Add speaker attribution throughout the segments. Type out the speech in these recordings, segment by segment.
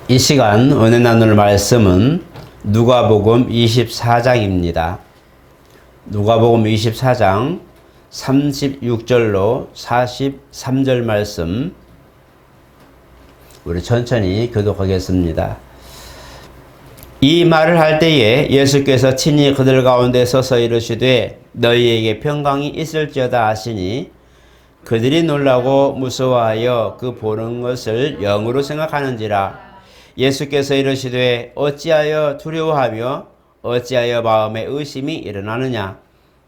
Speaker 1: 이 시간 은혜 나눌 말씀은 누가복음 24장입니다. 누가복음 24장 36절로 43절 말씀 우리 천천히 교독하겠습니다. 이 말을 할 때에 예수께서 친히 그들 가운데 서서 이르시되 너희에게 평강이 있을지어다 하시니 그들이 놀라고 무서워하여 그 보는 것을 영으로 생각하는지라. 예수께서 이르시되 어찌하여 두려워하며 어찌하여 마음에 의심이 일어나느냐.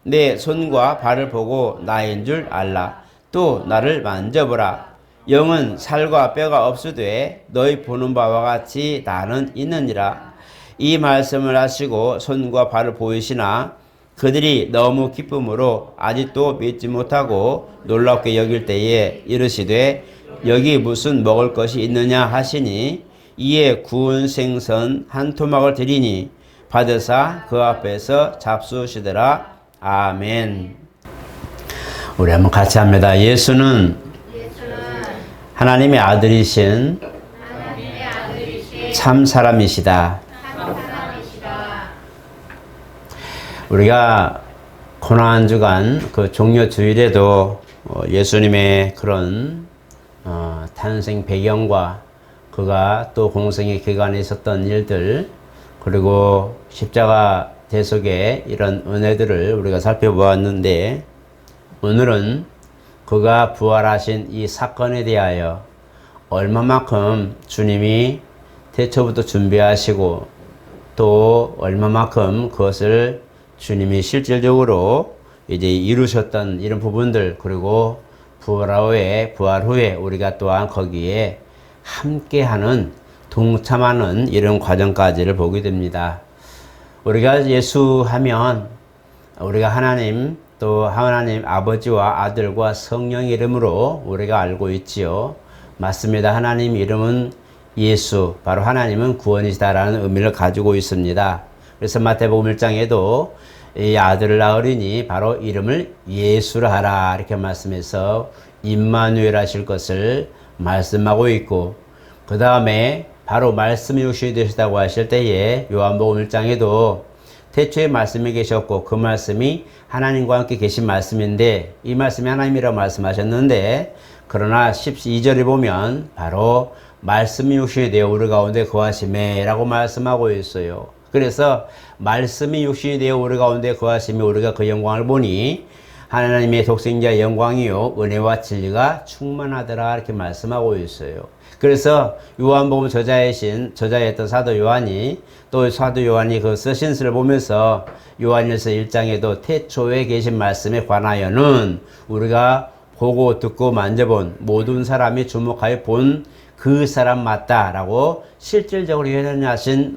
Speaker 1: 내 손과 발을 보고 나인 줄 알라. 또 나를 만져보라. 영은 살과 뼈가 없으되 너희 보는 바와 같이 나는 있느니라. 이 말씀을 하시고 손과 발을 보이시나 그들이 너무 기쁨으로 아직도 믿지 못하고 놀랍게 여길 때에 이르시되 여기 무슨 먹을 것이 있느냐 하시니 이에 구운 생선 한 토막을 드리니 받으사 그 앞에서 잡수시더라. 아멘. 우리 한번 같이 합니다. 예수는 하나님의 아들이신 참 사람이시다. 우리가 고난 주간 그 종려 주일에도 예수님의 그런 탄생 배경과 그가 또 공생의 기간에 있었던 일들 그리고 십자가 대속의 이런 은혜들을 우리가 살펴보았는데 오늘은 그가 부활하신 이 사건에 대하여 얼마만큼 주님이 태초부터 준비하시고 또 얼마만큼 그것을 주님이 실질적으로 이제 이루셨던 이런 부분들 그리고 부활 후에 우리가 또한 거기에 함께하는 동참하는 이런 과정까지를 보게 됩니다. 우리가 예수 하면 우리가 하나님 또 하나님 아버지와 아들과 성령 이름으로 우리가 알고 있지요. 맞습니다. 하나님 이름은 예수, 바로 하나님은 구원이시다라는 의미를 가지고 있습니다. 그래서 마태복음 1장에도 이 아들을 낳으리니 바로 이름을 예수라 하라 이렇게 말씀해서 임마누엘 하실 것을 말씀하고 있고 그 다음에 바로 말씀이 육신이 되시다고 하실 때에 요한복음 1장에도 태초에 말씀이 계셨고 그 말씀이 하나님과 함께 계신 말씀인데 이 말씀이 하나님이라고 말씀하셨는데 그러나 12절에 보면 바로 말씀이 육신이 되어 우리 가운데 거하시매 라고 말씀하고 있어요. 그래서 말씀이 육신이 되어 우리 가운데 거하시며 우리가 그 영광을 보니 하나님의 독생자의 영광이요 은혜와 진리가 충만하더라 이렇게 말씀하고 있어요. 그래서 요한복음 저자였던 사도 요한이 또 사도 요한이 그 쓰신 글을 보면서 요한일서 1장에도 태초에 계신 말씀에 관하여는 우리가 보고 듣고 만져본 모든 사람이 주목하여 본 그 사람 맞다라고 실질적으로 현현하신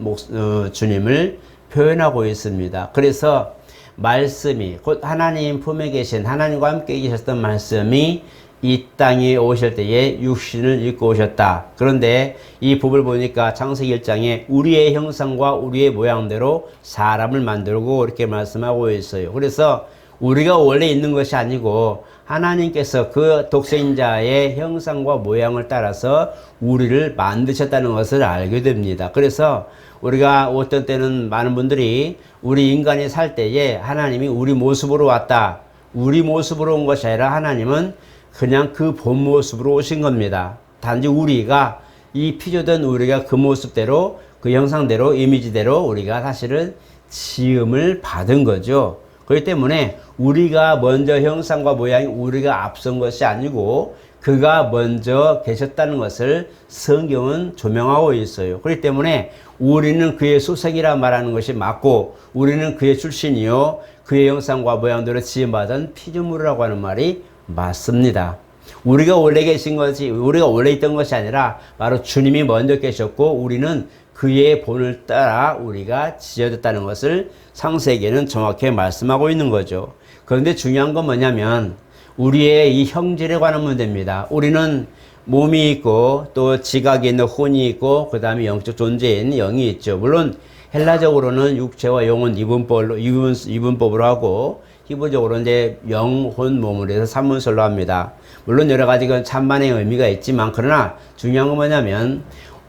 Speaker 1: 주님을 표현하고 있습니다. 그래서 말씀이 곧 하나님 품에 계신 하나님과 함께 계셨던 말씀이 이 땅에 오실 때에 육신을 입고 오셨다. 그런데 이 법을 보니까 창세기 1장에 우리의 형상과 우리의 모양대로 사람을 만들고 이렇게 말씀하고 있어요. 그래서 우리가 원래 있는 것이 아니고 하나님께서 그 독생자의 형상과 모양을 따라서 우리를 만드셨다는 것을 알게 됩니다. 그래서 우리가 어떤 때는 많은 분들이 우리 인간이 살 때에 하나님이 우리 모습으로 왔다. 우리 모습으로 온 것이 아니라 하나님은 그냥 그 본 모습으로 오신 겁니다. 단지 우리가 이 피조된 우리가 그 모습대로 그 형상대로 이미지대로 우리가 사실은 지음을 받은 거죠. 그렇기 때문에 우리가 먼저 형상과 모양이 우리가 앞선 것이 아니고 그가 먼저 계셨다는 것을 성경은 조명하고 있어요. 그렇기 때문에 우리는 그의 수색이라 말하는 것이 맞고 우리는 그의 출신이요 그의 형상과 모양대로 지음받은 피조물이라고 하는 말이 맞습니다. 우리가 원래 계신 것이 우리가 원래 있던 것이 아니라 바로 주님이 먼저 계셨고 우리는 그의 본을 따라 우리가 지어졌다는 것을 창세기에는 정확히 말씀하고 있는 거죠. 그런데 중요한 건 뭐냐면 우리의 이 형질에 관한 문제입니다. 우리는 몸이 있고 또 지각이 있는 혼이 있고 그 다음에 영적 존재인 영이 있죠. 물론 헬라적으로는 육체와 영은 이분법으로 하고 히브리적으로 이제 영, 혼, 몸을 해서 삼문설로 합니다. 물론 여러 가지 그 찬반의 의미가 있지만 그러나 중요한 건 뭐냐면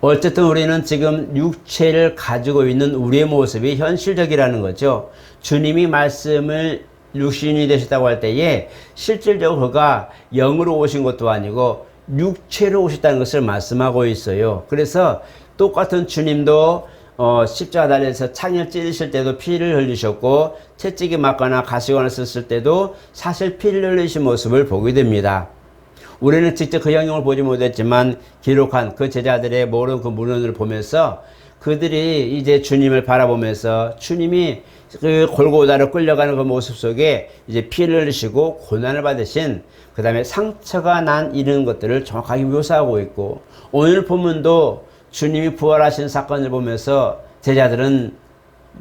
Speaker 1: 어쨌든 우리는 지금 육체를 가지고 있는 우리의 모습이 현실적이라는 거죠. 주님이 말씀을 육신이 되셨다고 할 때에 실질적으로 그가 영으로 오신 것도 아니고 육체로 오셨다는 것을 말씀하고 있어요. 그래서 똑같은 주님도 십자가 달려서 창을 찌르실 때도 피를 흘리셨고 채찍이 맞거나 가시관을 썼을 때도 사실 피를 흘리신 모습을 보게 됩니다. 우리는 직접 그 영향을 보지 못했지만 기록한 그 제자들의 모든 그 문헌을 보면서 그들이 이제 주님을 바라보면서 주님이 그 골고다로 끌려가는 그 모습 속에 이제 피를 흘리시고 고난을 받으신 그 다음에 상처가 난 이런 것들을 정확하게 묘사하고 있고 오늘 본문도 주님이 부활하신 사건을 보면서 제자들은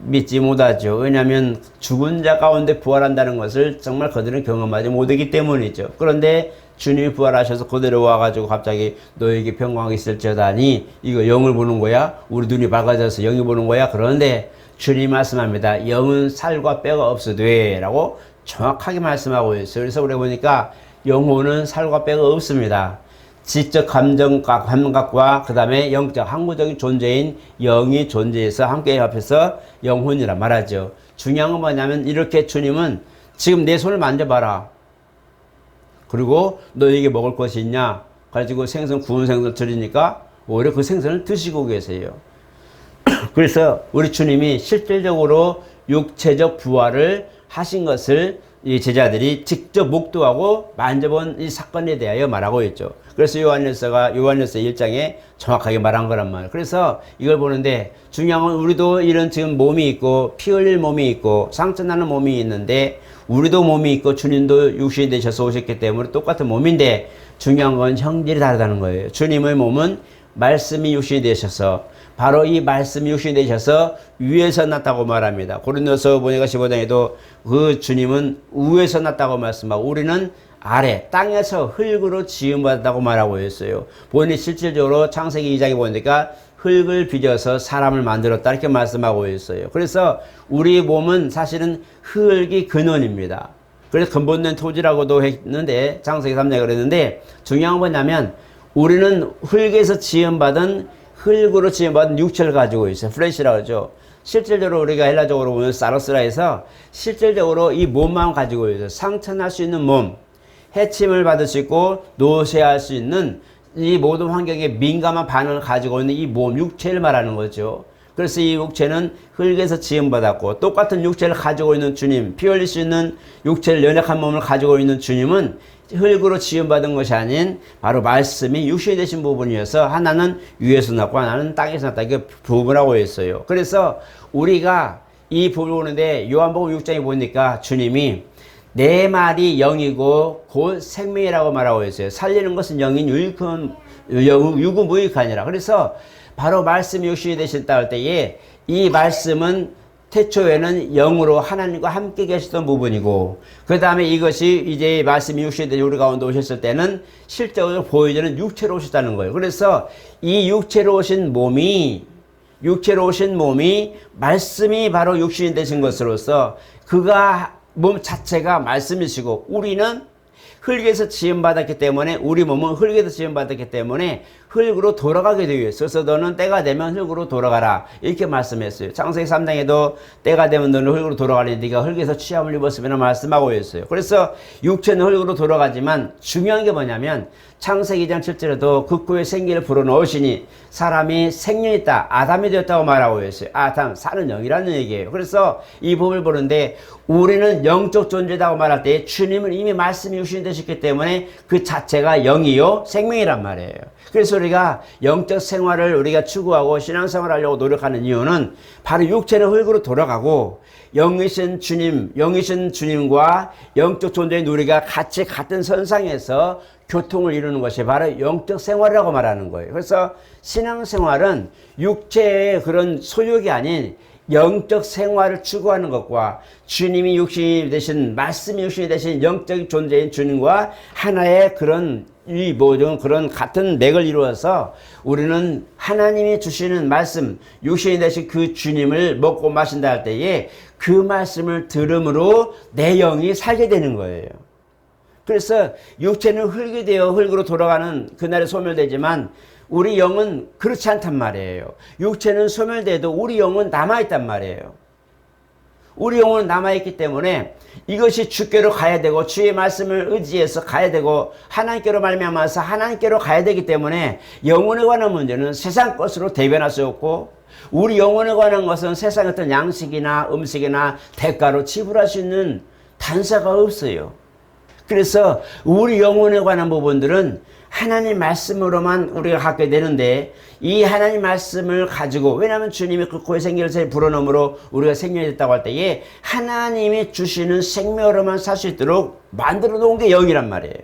Speaker 1: 믿지 못하죠. 왜냐하면 죽은 자 가운데 부활한다는 것을 정말 그들은 경험하지 못하기 때문이죠. 그런데 주님이 부활하셔서 그대로 와가지고 갑자기 너에게 평강이 있을지어다니 이거 영을 보는 거야? 우리 눈이 밝아져서 영이 보는 거야? 그런데 주님이 말씀합니다. 영은 살과 뼈가 없으되 라고 정확하게 말씀하고 있어요. 그래서 우리가 보니까 영혼은 살과 뼈가 없습니다. 지적 감각과 그 다음에 영적 항구적인 존재인 영이 존재해서 함께 합해서 영혼이라 말하죠. 중요한 건 뭐냐면 이렇게 주님은 지금 내 손을 만져봐라. 그리고 너에게 먹을 것이 있냐? 가지고 생선, 구운 생선을 드리니까 오히려 그 생선을 드시고 계세요. 그래서 우리 주님이 실질적으로 육체적 부활을 하신 것을 이 제자들이 직접 목도하고 만져본 이 사건에 대하여 말하고 있죠. 그래서 요한일서 1장에 정확하게 말한 거란 말이에요. 그래서 이걸 보는데 중요한 건 우리도 이런 지금 몸이 있고 피 흘릴 몸이 있고 상처 나는 몸이 있는데 우리도 몸이 있고 주님도 육신이 되셔서 오셨기 때문에 똑같은 몸인데 중요한 건 형질이 다르다는 거예요. 주님의 몸은 말씀이 육신이 되셔서 바로 이 말씀이 육신이 되셔서 위에서 났다고 말합니다. 고린도서 보니까 15장에도 그 주님은 위에서 났다고 말씀하고 우리는 아래 땅에서 흙으로 지음받았다고 말하고 있어요. 본인이 실질적으로 창세기 2장에 보니까 흙을 빚어서 사람을 만들었다 이렇게 말씀하고 있어요. 그래서 우리 몸은 사실은 흙이 근원입니다. 그래서 근본된 토지라고도 했는데 창세기 3장에 그랬는데 중요한 건 뭐냐면 우리는 흙에서 지음받은 흙으로 지음받은 육체를 가지고 있어요. 플래시라고 하죠. 실질적으로 우리가 헬라적으로 보면 사로스라 해서 실질적으로 이 몸만 가지고 있어요. 상처날 수 있는 몸, 해침을 받을 수 있고 노쇠할 수 있는 이 모든 환경에 민감한 반응을 가지고 있는 이 몸, 육체를 말하는 거죠. 그래서 이 육체는 흙에서 지음받았고 똑같은 육체를 가지고 있는 주님, 피 흘릴 수 있는 육체를 연약한 몸을 가지고 있는 주님은 흙으로 지음받은 것이 아닌 바로 말씀이 육신이 되신 부분이어서 하나는 위에서 났고 하나는 땅에서 났다. 이게 부분하고 있어요. 그래서 우리가 이 부분을 보는데 요한복음 6장에 보니까 주님이 내 말이 영이고 곧 생명이라고 말하고 있어요. 살리는 것은 영인 유구무익하니라. 그래서 바로 말씀이 육신이 되셨다 할 때에 이 말씀은 태초에는 영으로 하나님과 함께 계시던 부분이고 그 다음에 이것이 이제 말씀이 육신이 되어 우리 가운데 오셨을 때는 실제로 보여지는 육체로 오셨다는 거예요. 그래서 이 육체로 오신 몸이 말씀이 바로 육신이 되신 것으로서 그가 몸 자체가 말씀이시고 우리는 흙에서 지음받았기 때문에 우리 몸은 흙에서 지음받았기 때문에 흙으로 돌아가게 되어 있어요. 그래서 너는 때가 되면 흙으로 돌아가라 이렇게 말씀했어요. 창세기 3장에도 때가 되면 너는 흙으로 돌아가니 네가 흙에서 취함을 입었으면 말씀하고 있어요. 그래서 육체는 흙으로 돌아가지만 중요한 게 뭐냐면 창세기 2장 7절에도 극구의 생기를 불어넣으시니 사람이 생명이 있다. 아담이 되었다고 말하고 있어요. 아담, 사는 영이라는 얘기예요. 그래서 이 부분을 보는데 우리는 영적 존재다고 말할 때 주님은 이미 말씀이 육신이 되셨기 때문에 그 자체가 영이요 생명이란 말이에요. 그래서 우리가 영적 생활을 우리가 추구하고 신앙생활을 하려고 노력하는 이유는 바로 육체는 흙으로 돌아가고 영이신 주님과 영적 존재인 우리가 같이 같은 선상에서 교통을 이루는 것이 바로 영적 생활이라고 말하는 거예요. 그래서 신앙생활은 육체의 그런 소욕이 아닌 영적 생활을 추구하는 것과 주님이 육신이 되신 말씀이 육신이 되신 영적 존재인 주님과 하나의 그런 이 모든 그런 같은 맥을 이루어서 우리는 하나님이 주시는 말씀 육신이 되신 그 주님을 먹고 마신다 할 때에 그 말씀을 들음으로 내 영이 살게 되는 거예요. 그래서 육체는 흙이 되어 흙으로 돌아가는 그날에 소멸되지만 우리 영은 그렇지 않단 말이에요. 육체는 소멸돼도 우리 영은 남아있단 말이에요. 우리 영혼은 남아있기 때문에 이것이 주께로 가야 되고 주의 말씀을 의지해서 가야 되고 하나님께로 말미암아서 하나님께로 가야 되기 때문에 영혼에 관한 문제는 세상 것으로 대변할 수 없고 우리 영혼에 관한 것은 세상의 어떤 양식이나 음식이나 대가로 지불할 수 있는 단서가 없어요. 그래서 우리 영혼에 관한 부분들은 하나님 말씀으로만 우리가 갖게 되는데 이 하나님 말씀을 가지고 왜냐하면 주님이 그 고의 생기를 불어넣음으로 우리가 생명이 됐다고 할 때에 하나님이 주시는 생명으로만 살 수 있도록 만들어 놓은 게 영이란 말이에요.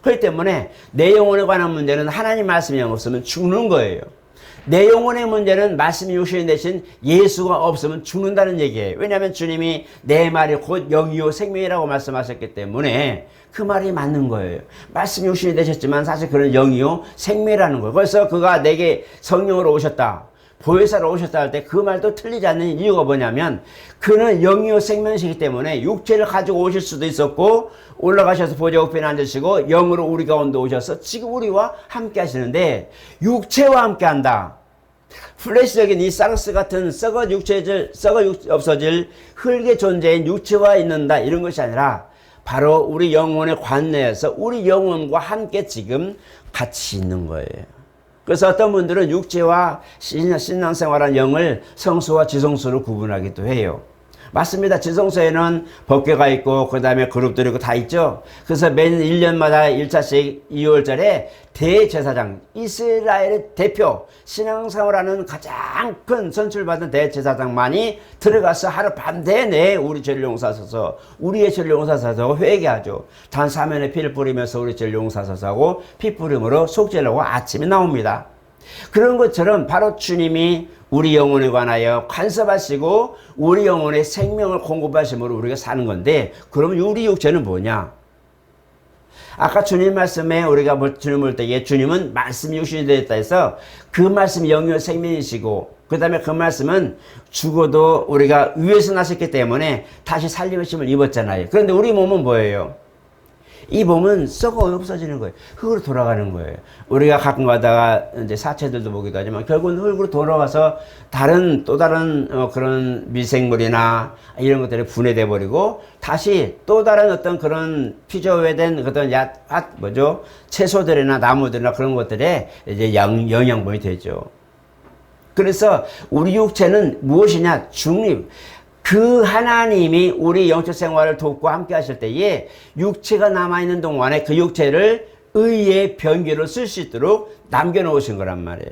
Speaker 1: 그렇기 때문에 내 영혼에 관한 문제는 하나님 말씀이 없으면 죽는 거예요. 내 영혼의 문제는 말씀이 육신이 되신 예수가 없으면 죽는다는 얘기예요. 왜냐하면 주님이 내 말이 곧 영이요 생명이라고 말씀하셨기 때문에 그 말이 맞는 거예요. 말씀이 육신이 되셨지만 사실 그런 영이요 생명이라는 거예요. 그래서 그가 내게 성령으로 오셨다, 보혜사로 오셨다 할 때 그 말도 틀리지 않는 이유가 뭐냐면 그는 영이요 생명이시기 때문에 육체를 가지고 오실 수도 있었고 올라가셔서 보좌 우편에 앉으시고 영으로 우리 가운데 오셔서 지금 우리와 함께 하시는데 육체와 함께 한다. 플래시적인 이 쌍스 같은 없어질 흙의 존재인 육체와 있는다 이런 것이 아니라 바로 우리 영혼의 관내에서 우리 영혼과 함께 지금 같이 있는 거예요. 그래서 어떤 분들은 육체와 신앙생활한 영을 성수와 지성수로 구분하기도 해요. 맞습니다. 지성소에는 법궤가 있고 그 다음에 그룹들이 있고 다 있죠. 그래서 매년 1년마다 1차씩 2월달에 대제사장, 이스라엘의 대표, 신앙생활하는 가장 큰 선출받은 대제사장만이 들어가서 하루밤 내내 우리 죄를 용서하소서, 우리의 죄를 용서하소서 회개하죠. 단 사면의 피를 뿌리면서 우리 죄를 용서하소서 하고 피 뿌림으로 속죄를 하고 아침에 나옵니다. 그런 것처럼 바로 주님이 우리 영혼에 관하여 간섭하시고 우리 영혼의 생명을 공급하심으로 우리가 사는 건데 그러면 우리 육체는 뭐냐? 아까 주님 말씀에 우리가 주님 볼 때에 주님은 말씀이 육신이 되었다 해서 그 말씀이 영이요 생명이시고 그 다음에 그 말씀은 죽어도 우리가 위에서 나셨기 때문에 다시 살림의 힘을 입었잖아요. 그런데 우리 몸은 뭐예요? 이 몸은 썩어 없어지는 거예요. 흙으로 돌아가는 거예요. 우리가 가끔 가다가 이제 사체들도 보기도 하지만 결국은 흙으로 돌아가서 또 다른 그런 미생물이나 이런 것들이 분해돼 버리고 다시 또 다른 어떤 그런 피조외된 어떤 채소들이나 나무들이나 그런 것들에 이제 영양분이 되죠. 그래서 우리 육체는 무엇이냐? 중립. 그 하나님이 우리 영적 생활을 돕고 함께 하실 때에 육체가 남아있는 동안에 그 육체를 의의 변기로 쓸 수 있도록 남겨놓으신 거란 말이에요.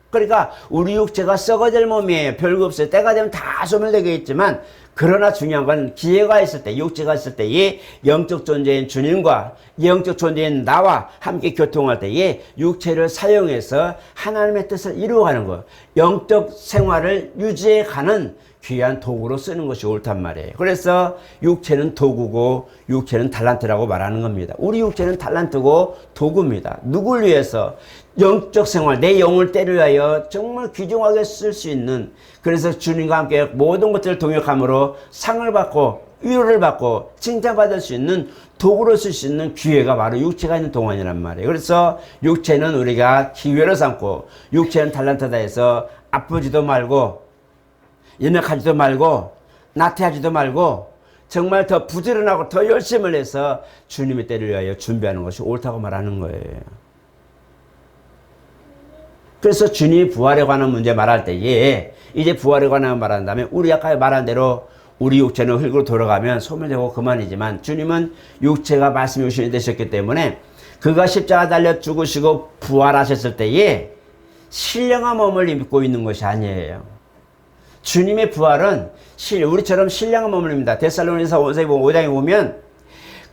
Speaker 1: 그러니까 우리 육체가 썩어질 몸이에요. 별거 없어요. 때가 되면 다 소멸되겠지만 그러나 중요한 건 기회가 있을 때, 육체가 있을 때에 영적 존재인 주님과 영적 존재인 나와 함께 교통할 때에 육체를 사용해서 하나님의 뜻을 이루어가는 거, 영적 생활을 유지해가는 귀한 도구로 쓰는 것이 옳단 말이에요. 그래서 육체는 도구고 육체는 달란트라고 말하는 겁니다. 우리 육체는 달란트고 도구입니다. 누굴 위해서? 영적 생활, 내 영을 때려하여 정말 귀중하게 쓸 수 있는, 그래서 주님과 함께 모든 것들을 동역함으로 상을 받고 위로를 받고 칭찬받을 수 있는 도구로 쓸 수 있는 기회가 바로 육체가 있는 동안이란 말이에요. 그래서 육체는 우리가 기회로 삼고 육체는 달란트다 해서 아프지도 말고 연약하지도 말고 나태하지도 말고 정말 더 부지런하고 더 열심을 해서 주님의 때를 위하여 준비하는 것이 옳다고 말하는 거예요. 그래서 주님이 부활에 관한 문제 말할 때에 이제 부활에 관한 말한다면 우리 아까 말한 대로 우리 육체는 흙으로 돌아가면 소멸되고 그만이지만 주님은 육체가 말씀이 육신이 되셨기 때문에 그가 십자가 달려 죽으시고 부활하셨을 때에 신령한 몸을 입고 있는 것이 아니에요. 주님의 부활은 우리처럼 신령한 몸을 입니다. 데살로니가서 5장에 보면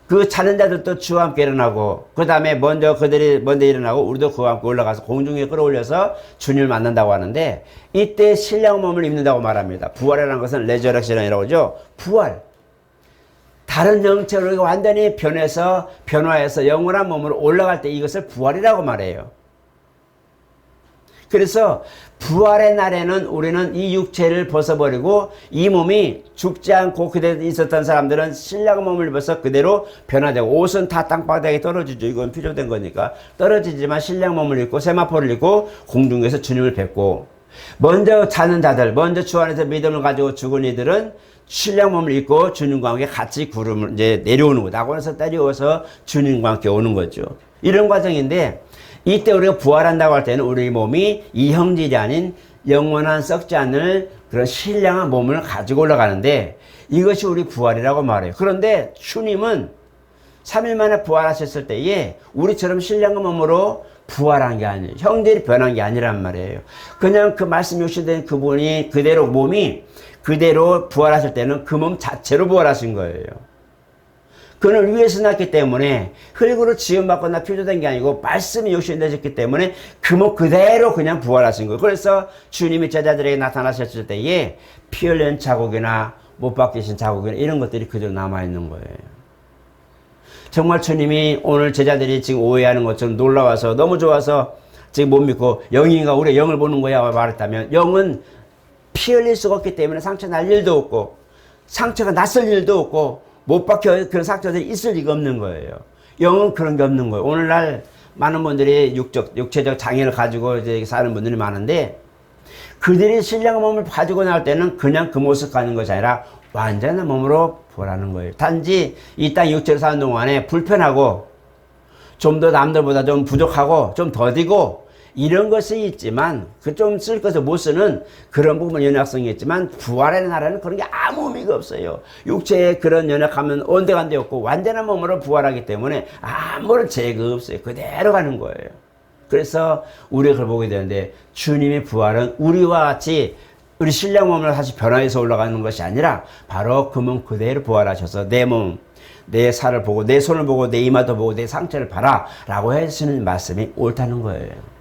Speaker 1: 그 자는 자들도 주와 함께 일어나고 그 다음에 그들이 먼저 일어나고 우리도 그와 함께 올라가서 공중에 끌어올려서 주님을 만난다고 하는데 이때 신령한 몸을 입는다고 말합니다. 부활이라는 것은 레저렉션이라고 하죠. 부활. 다른 영체로 완전히 변화해서 영원한 몸으로 올라갈 때 이것을 부활이라고 말해요. 그래서 부활의 날에는 우리는 이 육체를 벗어버리고 이 몸이 죽지 않고 그대로 있었던 사람들은 신랑 몸을 입어서 그대로 변화되고 옷은 다 땅바닥에 떨어지죠. 이건 필요된 거니까 떨어지지만 신랑 몸을 입고 세마포를 입고 공중에서 주님을 뵙고 먼저 자는 자들, 먼저 주 안에서 믿음을 가지고 죽은 이들은 신랑 몸을 입고 주님과 함께 같이 구름을 이제 내려오는 거다. 낙원에서 내려와서 주님과 함께 오는 거죠. 이런 과정인데 이때 우리가 부활한다고 할 때는 우리 몸이 이 형질이 아닌 영원한 썩지 않을 그런 신령한 몸을 가지고 올라가는데 이것이 우리 부활이라고 말해요. 그런데 주님은 3일 만에 부활하셨을 때에 우리처럼 신령한 몸으로 부활한 게 아니에요. 형질이 변한 게 아니란 말이에요. 그냥 그 말씀 요시된 그분이 그대로 몸이 그대로 부활하실 때는 그 몸 자체로 부활하신 거예요. 그는 위에서 났기 때문에 흙으로 지음받거나 표조된 게 아니고 말씀이 요신되셨기 때문에 그 몸 그대로 그냥 부활하신 거예요. 그래서 주님이 제자들에게 나타나셨을 때에 피 흘린 자국이나 못 박히신 자국이나 이런 것들이 그대로 남아있는 거예요. 정말 주님이 오늘 제자들이 지금 오해하는 것처럼 놀라워서 너무 좋아서 지금 못 믿고 영인가 우리 영을 보는 거야 말했다면 영은 피 흘릴 수가 없기 때문에 상처 날 일도 없고 상처가 났을 일도 없고 못 박혀 그런 상처들이 있을 리가 없는 거예요. 영은 그런 게 없는 거예요. 오늘날 많은 분들이 육체적 장애를 가지고 이제 사는 분들이 많은데 그들이 신령한 몸을 가지고 나올 때는 그냥 그 모습 가는 것이 아니라 완전한 몸으로 보라는 거예요. 단지 이 땅 육체로 사는 동안에 불편하고 좀 더 남들보다 좀 부족하고 좀 더디고 이런 것이 있지만 그 좀 쓸 것을 못 쓰는 그런 부분 연약성이 있지만 부활의 날에는 그런 게 아무 의미가 없어요. 육체에 그런 연약하면 온데간데 없고 완전한 몸으로 부활하기 때문에 아무런 죄가 없어요. 그대로 가는 거예요. 그래서 우리가 그걸 보게 되는데 주님의 부활은 우리와 같이 우리 신령 몸을 다시 변화해서 올라가는 것이 아니라 바로 그 몸 그대로 부활하셔서 내 몸, 내 살을 보고 내 손을 보고 내 이마도 보고 내 상처를 봐라 라고 하시는 말씀이 옳다는 거예요.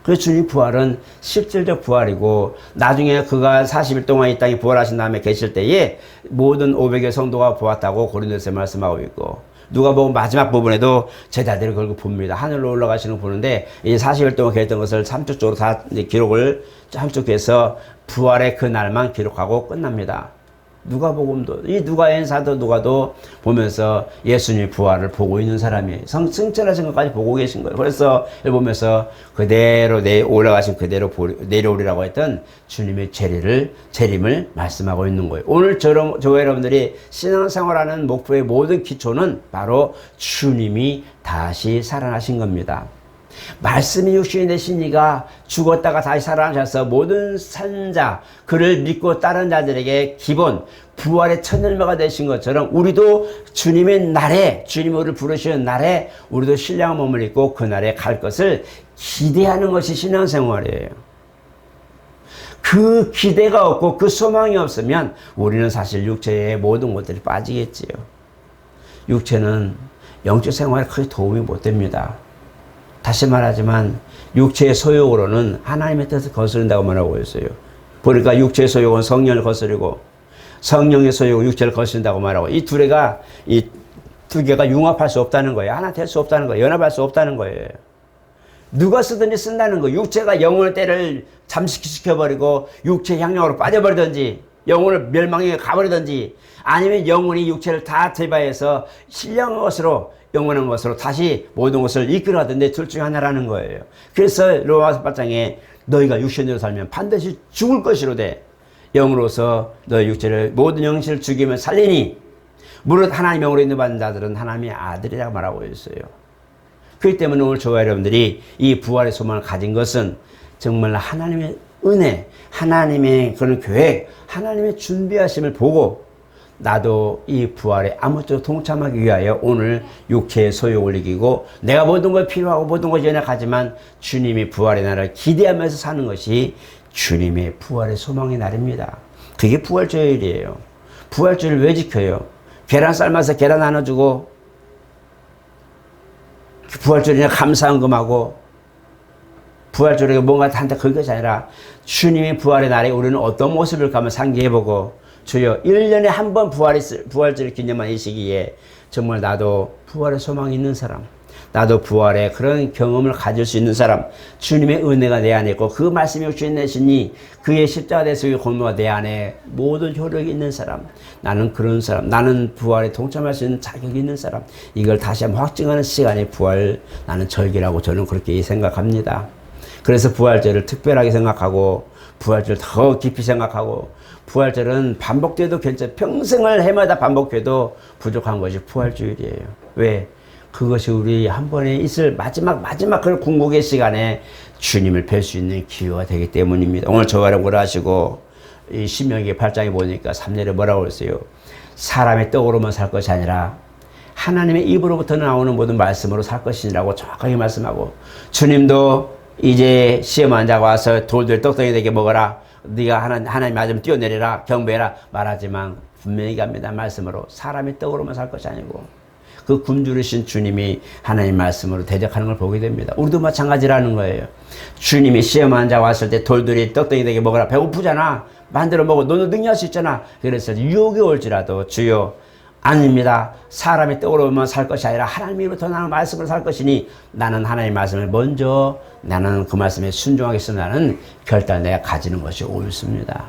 Speaker 1: 그래서 주님 부활은 실질적 부활이고 나중에 그가 40일 동안 이 땅에 부활하신 다음에 계실 때에 모든 500여 성도가 보았다고 고린도서에 말씀하고 있고 누가복음 마지막 부분에도 제자들이 그걸 봅니다. 하늘로 올라가시는 거 보는데 이 40일 동안 계셨던 것을 3쪽으로 다 기록을 함축해서 부활의 그 날만 기록하고 끝납니다. 누가복음도 이 누가엔사도 누가도 보면서 예수님의 부활을 보고 있는 사람이에요. 승천하신 것까지 보고 계신 거예요. 그래서 이걸 보면서 그대로 올라가신 그대로 내려오리라고 했던 주님의 재림을 말씀하고 있는 거예요. 오늘 저 여러분들이 신앙생활하는 목표의 모든 기초는 바로 주님이 다시 살아나신 겁니다. 말씀이 육신이 되신 이가 죽었다가 다시 살아나셔서 모든 산자 그를 믿고 따른 자들에게 기본 부활의 첫 열매가 되신 것처럼 우리도 주님의 날에 주님이 우리를 부르시는 날에 우리도 신령한 몸을 입고 그 날에 갈 것을 기대하는 것이 신앙생활이에요. 그 기대가 없고 그 소망이 없으면 우리는 사실 육체의 모든 것들이 빠지겠지요. 육체는 영적 생활에 크게 도움이 못 됩니다. 다시 말하지만 육체의 소욕으로는 하나님의 뜻을 거스른다고 말하고 있어요. 보니까 육체의 소욕은 성령을 거스르고 성령의 소욕은 육체를 거스른다고 말하고 이 두 개가 융합할 수 없다는 거예요. 하나 될 수 없다는 거예요. 연합할 수 없다는 거예요. 누가 쓰든지 쓴다는 거예요. 육체가 영혼의 때를 잠식시켜버리고 육체의 향락으로 빠져버리든지 영혼을 멸망에 가버리든지 아니면 영혼이 육체를 다 제바해서 신령한 것으로 영원한 것으로 다시 모든 것을 이끌어가던데 둘 중 하나라는 거예요. 그래서 로마서 8장에 너희가 육신으로 살면 반드시 죽을 것이로되 영으로서 너희 육체를 모든 영신을 죽이면 살리니 무릇 하나님의 영으로 인도받는 자들은 하나님의 아들이라고 말하고 있어요. 그렇기 때문에 오늘 저와 여러분들이 이 부활의 소망을 가진 것은 정말 하나님의 은혜, 하나님의 그런 계획, 하나님의 준비하심을 보고 나도 이 부활에 아무쪼록 동참하기 위하여 오늘 육체의 소욕을 이기고 내가 모든 걸 필요하고 모든 것이 연약하지만 주님이 부활의 날을 기대하면서 사는 것이 주님의 부활의 소망의 날입니다. 그게 부활주일이에요. 부활주일을 왜 지켜요? 계란 삶아서 계란 나눠주고 부활주일이냐 감사한금하고 부활주일에 뭔가 한다 그것이 아니라 주님의 부활의 날에 우리는 어떤 모습을 가면 상기해보고 주여 1년에 한 번 부활절을 기념한 이 시기에 정말 나도 부활의 소망이 있는 사람 나도 부활의 그런 경험을 가질 수 있는 사람, 주님의 은혜가 내 안에 있고 그 말씀이 주인 내시니 그의 십자가 대속의 공로가 내 안에 모든 효력이 있는 사람, 나는 그런 사람, 나는 부활에 동참할 수 있는 자격이 있는 사람, 이걸 다시 한번 확증하는 시간이 부활, 나는 절기라고 저는 그렇게 생각합니다. 그래서 부활절을 특별하게 생각하고 부활절 더 깊이 생각하고, 부활절은 반복돼도 괜찮아요. 평생을 해마다 반복해도 부족한 것이 부활주일이에요. 왜? 그것이 우리 한 번에 있을 마지막 그 궁극의 시간에 주님을 뵐 수 있는 기회가 되기 때문입니다. 오늘 저와 뭐라 하시고, 이 신명기 8장에 보니까 3절에 뭐라고 했어요? 사람의 떡으로만 살 것이 아니라 하나님의 입으로부터 나오는 모든 말씀으로 살 것이라고 정확하게 말씀하고, 주님도 이제 시험 환자가 와서 돌들 떡덩이 되게 먹어라, 네가 하나님 맞으면 뛰어내려라, 경배해라 말하지만 분명히 갑니다. 말씀으로 사람의 떡으로만 살 것이 아니고 그 굶주리신 주님이 하나님 말씀으로 대적하는 걸 보게 됩니다. 우리도 마찬가지라는 거예요. 주님이 시험 환자 왔을 때 돌들이 떡덩이 되게 먹어라, 배고프잖아, 만들어 먹어, 너는 능력할 수 있잖아. 그래서 유혹이 올지라도 주여 아닙니다. 사람의 떡으로만 살 것이 아니라 하나님으로부터 나는 말씀으로 살 것이니 나는 하나님의 말씀을 먼저, 나는 그 말씀에 순종하겠습니다. 나는 결단 내가 가지는 것이 옳습니다.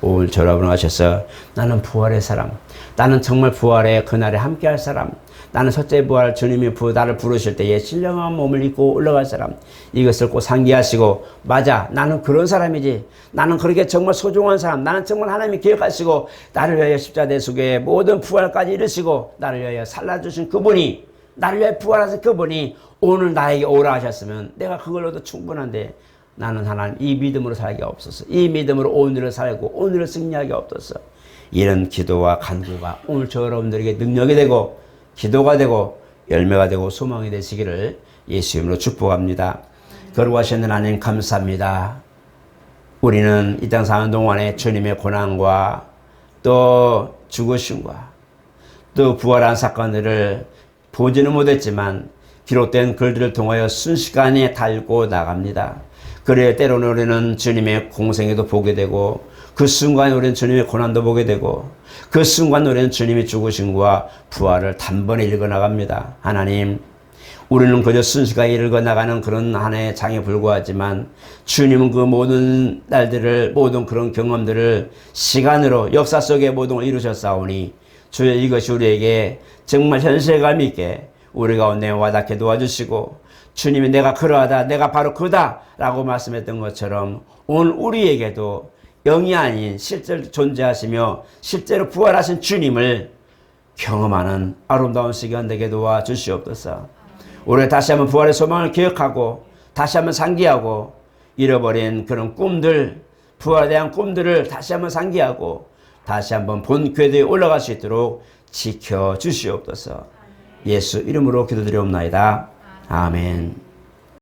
Speaker 1: 오늘 저러분 하셔서 나는 부활의 사람, 나는 정말 부활의 그날에 함께할 사람, 나는 첫째 부활 주님이 나를 부르실 때에 신령한 몸을 입고 올라갈 사람, 이것을 꼭 상기하시고, 맞아, 나는 그런 사람이지, 나는 그렇게 정말 소중한 사람, 나는 정말 하나님이 기억하시고 나를 위하여 십자가 대속의 모든 부활까지 이루시고 나를 위하여 살라주신 그분이, 나를 위하여 부활하신 그분이 오늘 나에게 오라 하셨으면 내가 그걸로도 충분한데, 나는 하나님 이 믿음으로 살기 없어서, 이 믿음으로 오늘을 살고 오늘을 승리하기 없어서, 이런 기도와 간구가 오늘 저 여러분들에게 능력이 되고 기도가 되고 열매가 되고 소망이 되시기를 예수 이름으로 축복합니다. 거룩하신 하나님 감사합니다. 우리는 이 땅 사는 동안에 주님의 고난과 또 죽으심과 또 부활한 사건들을 보지는 못했지만 기록된 글들을 통하여 순식간에 달고 나갑니다. 그래 때로는 우리는 주님의 공생에도 보게 되고, 그 순간 우리는 주님의 고난도 보게 되고, 그 순간 우리는 주님의 죽으심과 부활을 단번에 읽어나갑니다. 하나님, 우리는 그저 순식간에 읽어나가는 그런 한 해의 장에 불과하지만 주님은 그 모든 날들을, 모든 그런 경험들을 시간으로 역사 속에 모든 걸 이루셨사오니 주여 이것이 우리에게 정말 현실감 있게 우리 가운데 와닿게 도와주시고, 주님이 내가 그러하다, 내가 바로 그다 라고 말씀했던 것처럼 오늘 우리에게도 영이 아닌 실제로 존재하시며 실제로 부활하신 주님을 경험하는 아름다운 시간 되게 도와주시옵소서. 우리 다시 한번 부활의 소망을 기억하고 다시 한번 상기하고, 잃어버린 그런 꿈들, 부활에 대한 꿈들을 다시 한번 상기하고 다시 한번 본 궤도에 올라갈 수 있도록 지켜주시옵소서. 예수 이름으로 기도드리옵나이다. 아멘.